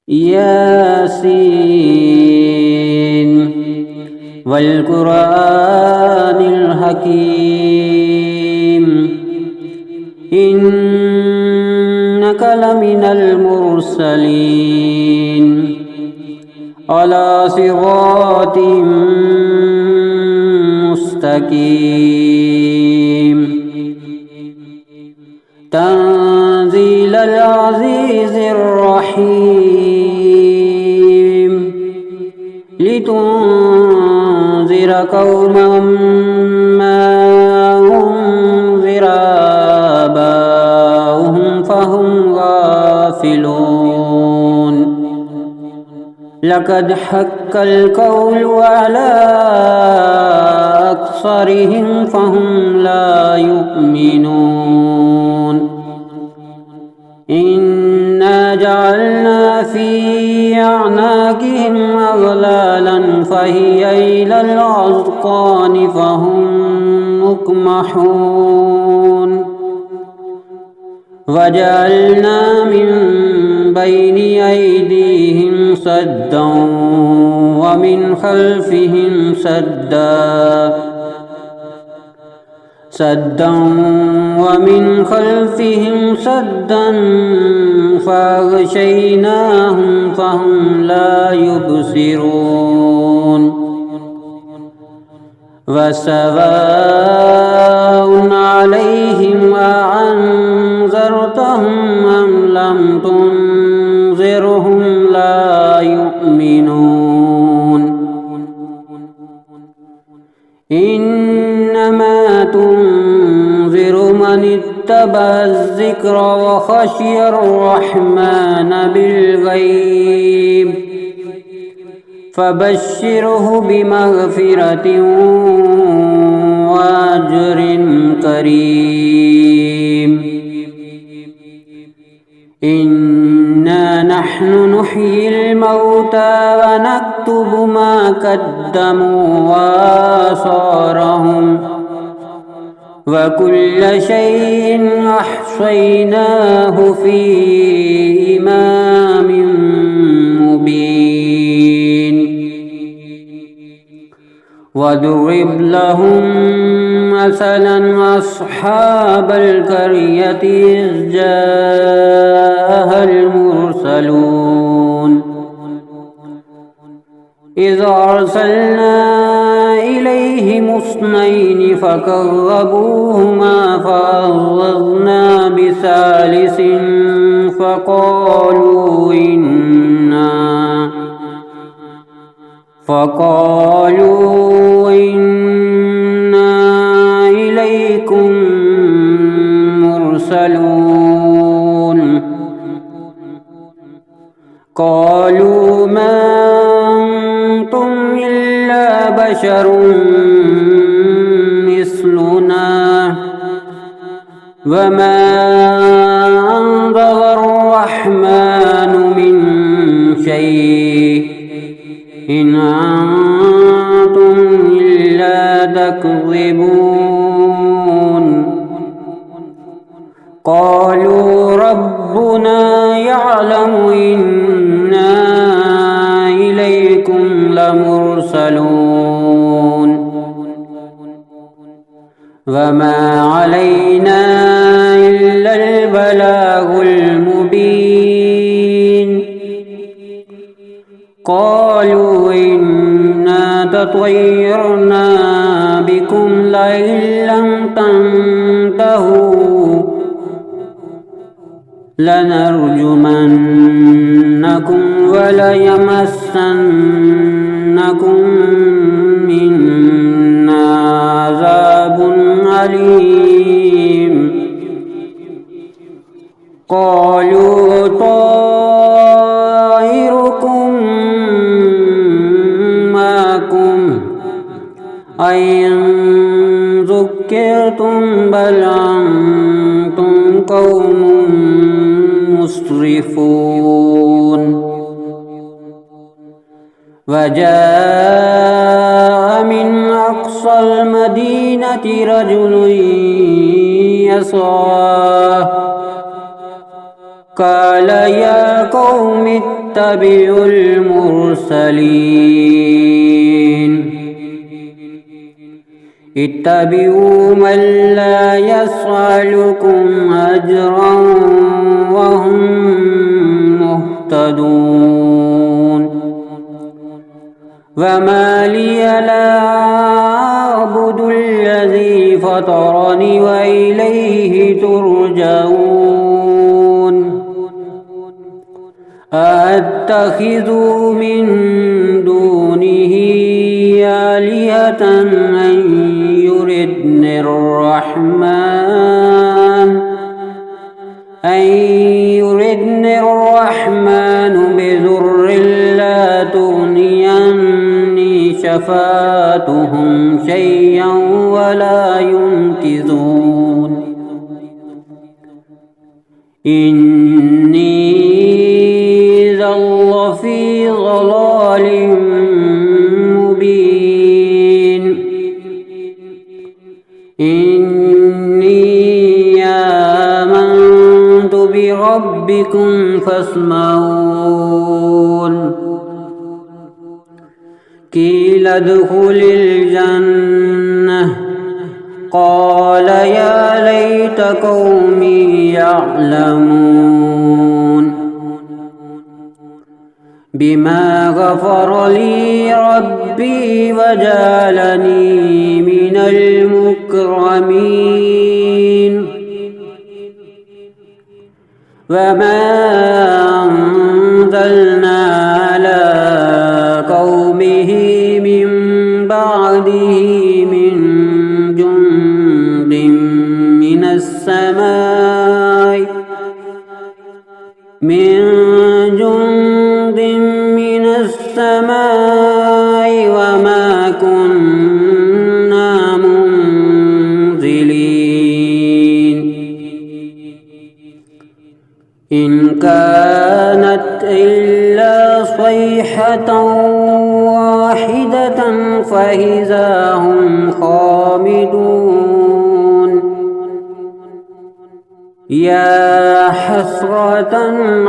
ياسين والقرآن الحكيم إنك لمن المرسلين على صراط مستقيم تنزيل العزيز الرحيم لتنذر قوما ما أنذر آباؤهم فهم غافلون لقد حق القول على أكثرهم فهم لا يؤمنون إنا جعلنا في أعناقهم أغلالا فهي إلى الأذقان فهم مقمحون وجعلنا من بين أيديهم سدا ومن خلفهم سدا ومن خلفهم سدا فأغشيناهم فهم لا يبصرون وسواء عليهم أأنذرتهم أم لم تنذرهم لا يؤمنون إنما تنذر من اتبع الذكر وخشي الرحمن بالغيب فبشره بمغفرة وأجر كريم إنا نحن نحيي الموتى ونكتب ما قدموا وآثارهم وكل شيء أحصيناه في إمام مبين واضرب لهم مثلا أصحاب القرية إذ جاءها المرسلون إذ أرسلنا إليهم اثنين فكذبوهما فعززنا بثالث فقالوا إنا إليكم مرسلون قالوا ما أنتم إلا بشر مثلنا وما أنزل الرحمن من شيء إن أنتم إلا تكذبون قالوا ربنا يعلم إنا إليكم لمرسلون وما علينا إلا البلاغ المبين قالوا إنا تطيرنا بكم لئن لم تنتهوا لنرجمنكم وليمسنكم منا عذاب أليم قالوا طائركم معكم أئن ذكرتم بل أنتم قوم مسرفون وجاء من أقصى المدينة رجل يسعى قال يا قوم اتبعوا المرسلين اتبعوا من لا يسألكم أجرا وهم مهتدون وما لي لا أعبد الذي فطرني وإليه ترجعون أأتخذ من دونه آلهة أن يردني الرحمن بضر لا تغني عني شفاعتهم شيئا ولا ينقذون إني إذا لفي ضلال مبين إني آمنت بربكم فاسمعون قيل ادخل الجنة قال يا ليت قومي يعلمون بما غفر لي ربي وجعلني من المكرمين وما أنزلنا على قومه من بعده من جند من السماء وما كنا منزلين إن كانت إلا صيحة واحدة فإذا هم خامدون يا حسرة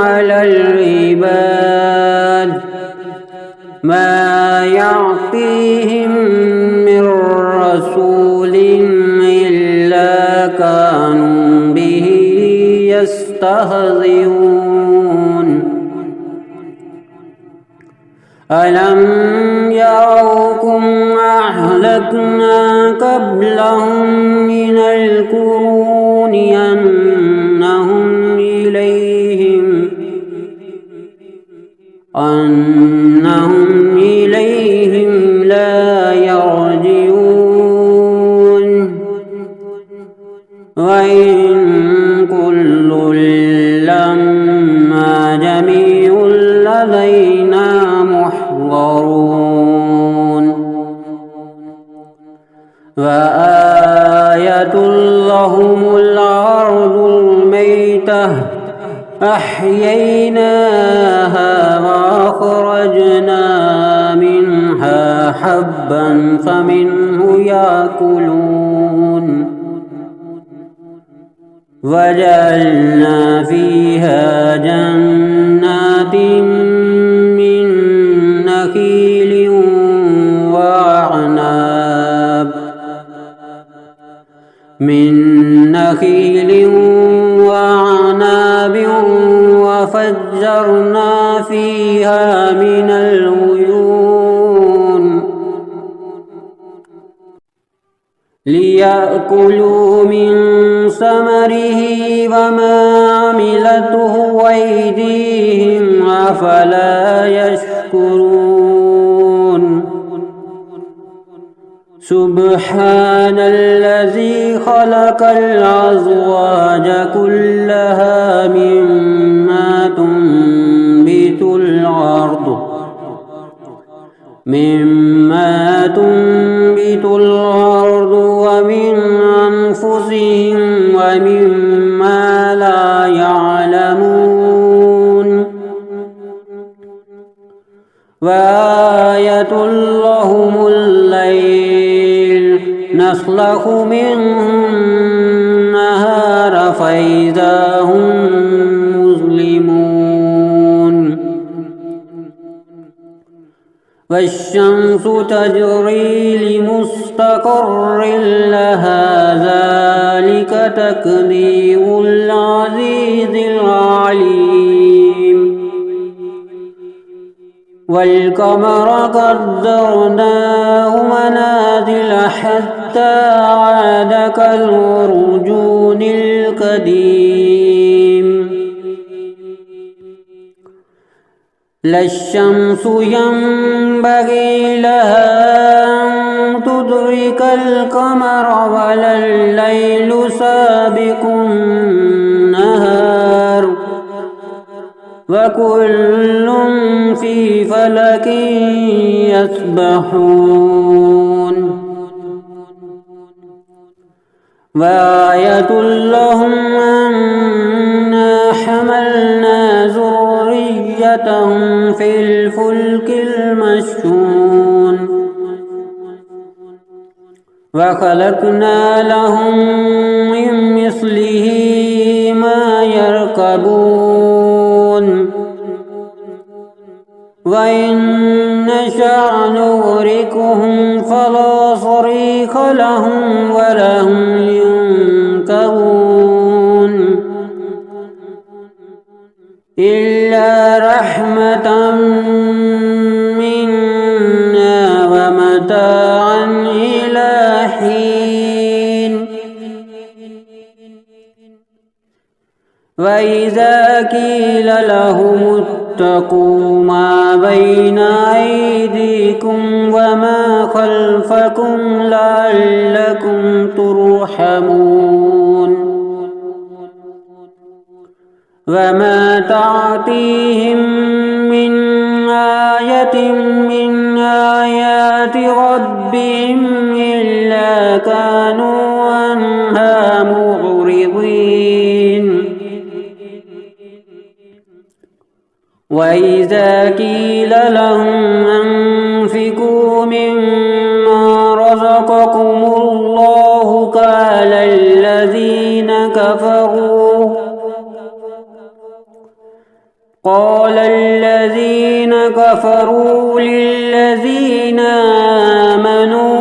على العباد ما يعطيهم من رسول إلا كانوا به يستهزئون ألم يروكم أهلكنا قبلهم من القرون أنهم إليهم لا يرجعون وإن كل لما جميع لدينا محضرون وآية لهم الأرض الميتة أحييناها وأخرجنا منها حبا فمنه يأكلون وجعلنا فيها جنات من نخيل وعناب وفجرنا فيها من العيون ليأكلوا من ثمره وما عملته أيديهم أفلا يشكرون سبحان الذي خلق الأزواج كلها مما تنبت الأرض ومن أنفسهم ومما لا يعلمون وآية لهم الليل نسلخ منه النهار فإذا هم مظلمون والشمس تجري لمستقر لها ذلك تقدير العزيز العليم والقمر قدرناه منازل حتى عاد كالعرجون القديم لا الشمس ينبغي لها أن تدرك القمر ولا الليل سابق النهار وكل في فلك يسبحون وآية لهم أنا حملنا ذريتهم في الفلك المشحون وخلقنا لهم من مثله ما يركبون وإن نشأ نغرقهم فلا صريخ لهم ولا هم ينقذون إلا رحمة منا ومتاعا إلى حين وإذا قيل لهم اتقوا ما بين أيديكم وما خلفكم لعلكم ترحمون وما تعطيهم من آية من آيات ربهم إلا كانوا عنها معرضين وإذا قيل لهم أنفقوا مما رزقكم الله قال الذين كفروا للذين آمنوا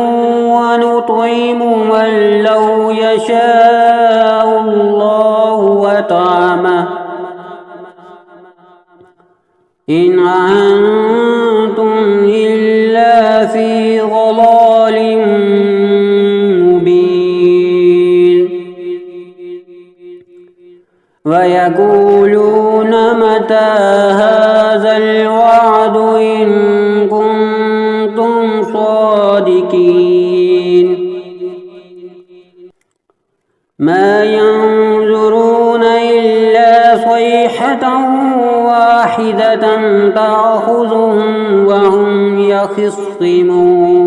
ونطعم من لو يشاء الله وطعمه إن أنتم إلا في ضلال مبين ويقولون متى هذا الوعد إن كنتم صادقين ما ينظرون إلا صيحة واحدة تأخذهم وهم يخصمون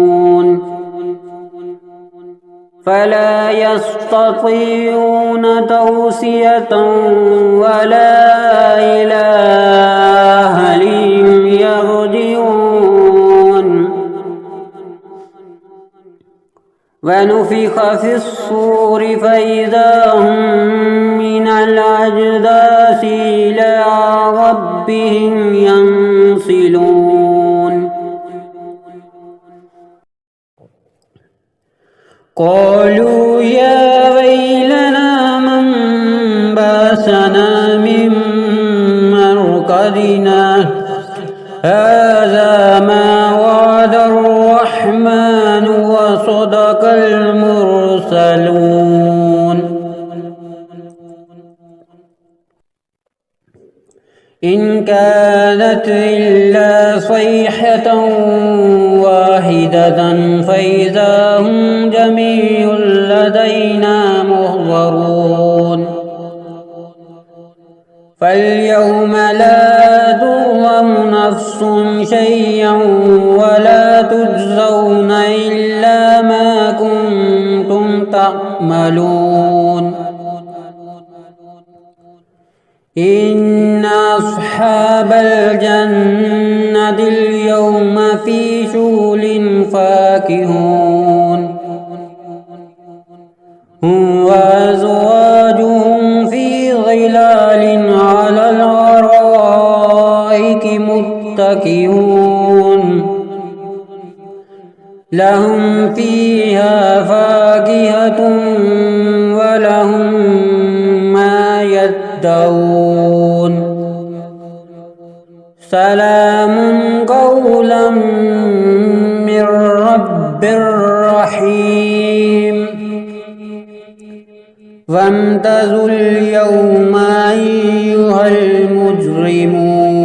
فلا يستطيعون توصية ولا إلى أهلهم يرجعون ونفخ في الصور فإذا هم من الأجداث إلى ربهم ينسلون قالوا يا ويلنا من بعثنا من مرقدنا هذا ما وعد الرحمن وصدق المرسلون إن كانت إلا صيحة واحدة فإذا هم جميع لدينا محضرون فاليوم لا تظلم نفس شيئا ولا تجزون إلا ما كنتم تعملون إن أصحاب الجنة اليوم في شغل فاكهون هم وأزواجهم في ظلال على الأرائك متكئون لهم فيها فاكهة ولهم ما يدعون سلام قولا من رب رحيم وامتازوا اليوم أيها المجرمون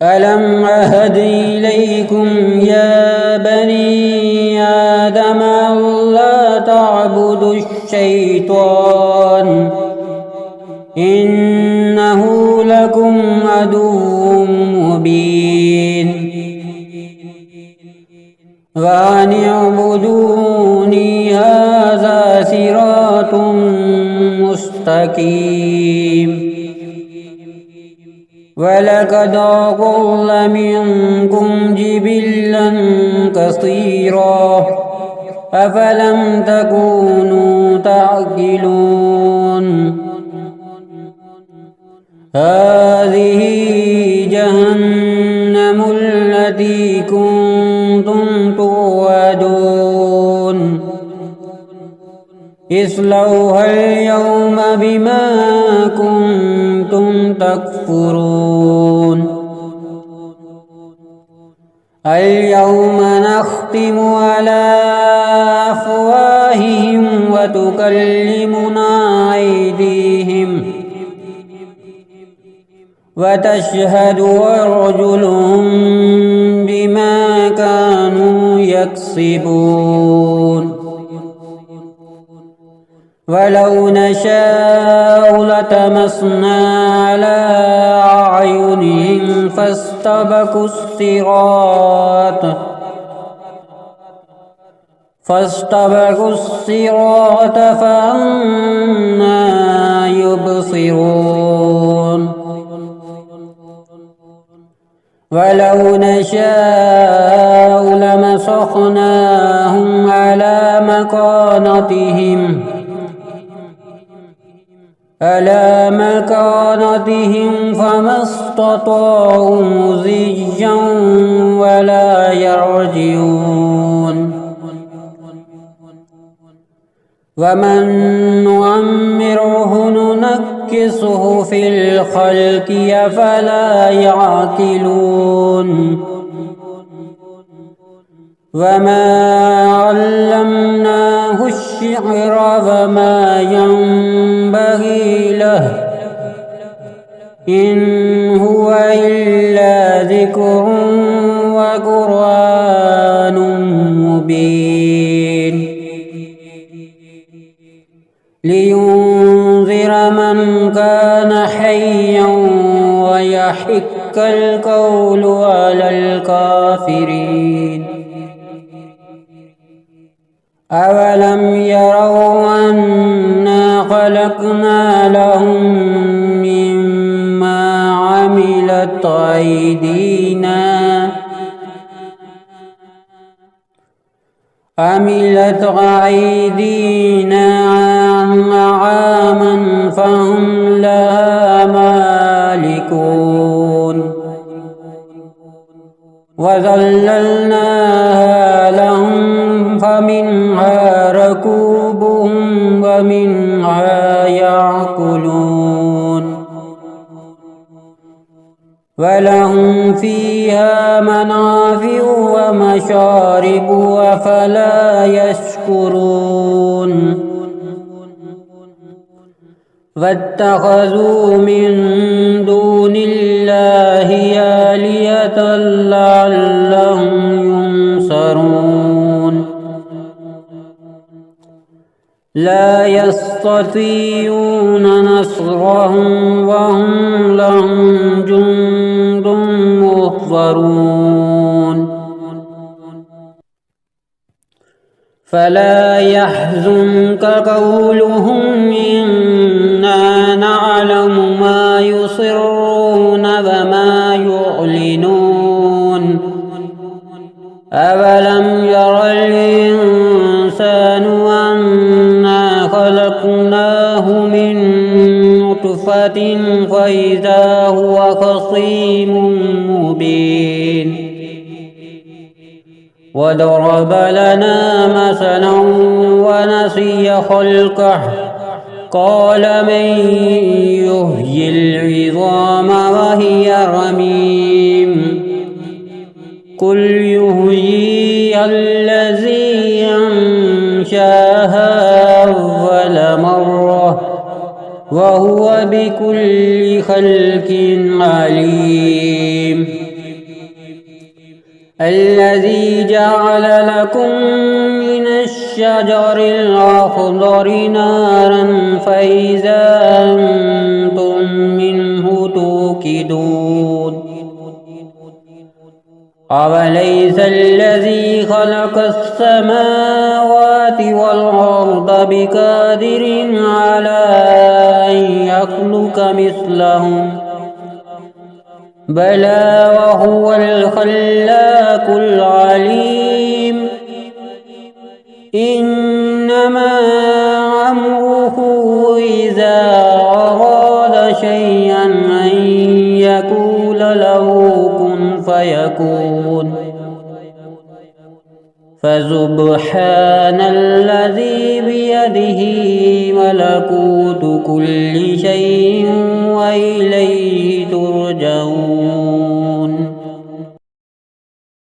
ألم أهد إليكم يا بني آدم ألا تعبدوا الشيطان إنه لكم عدو مبين وأن اعبدوني هذا صراط مستقيم ولقد أضل منكم جبلا كثيرا أفلم تكونوا تعقلون هذه جهنم التي كنتم توعدون اصلوها اليوم بما كنتم تكفرون اليوم نختم على أفواههم وتكلمنا أيديهم وتشهد أرجلهم بما كانوا يكسبون ولو نشاء لطمسنا على أعينهم فاستبقوا الصراط فأنى يبصرون ولو نشاء لمسخناهم على مكانتهم فما استطاعوا مضيا ولا يرجعون ومن نعمره ننكسه في الخلق أفلا يعقلون وما علمناه الشعر وما ينبغي له إن هو إلا ذكر وقرآن مبين لينذر من كان حيا ويحق القول على الكافرين أولم يروا أنا خلقنا لهم مما عملت أيدينا أنعاما فهم لها مالكون وذللناها لهم فمنها ركوبهم ومنها يأكلون ولهم فيها منافع ومشارب أفلا يشكرون واتخذوا من دون الله آلهة لعلهم ينصرون لا يستطيعون نصرهم وهم لهم جند محضرون فلا يحزنك قولهم إنا نعلم ما يسرون وما يعلنون أولم ير الإنسان أنا خلقناه من نطفة فإذا هو خصيم مبين وضرب لنا مثلا ونسي خلقه قال من يحيي العظام وهي رميم قل يحييها الذي أنشاها أول مرة وهو بكل خلق عليم الذي جعل لكم من الشجر الأخضر نارا فإذا أنتم منه توقدون أوليس الذي خلق السماوات والأرض بقادر على أن يخلق مثلهم بلى وهو الخلاق العليم إنما أمره إذا أراد شيئا أن يقول له كن فيكون فسبحان الذي بيده ملكوت كل شيء وإليه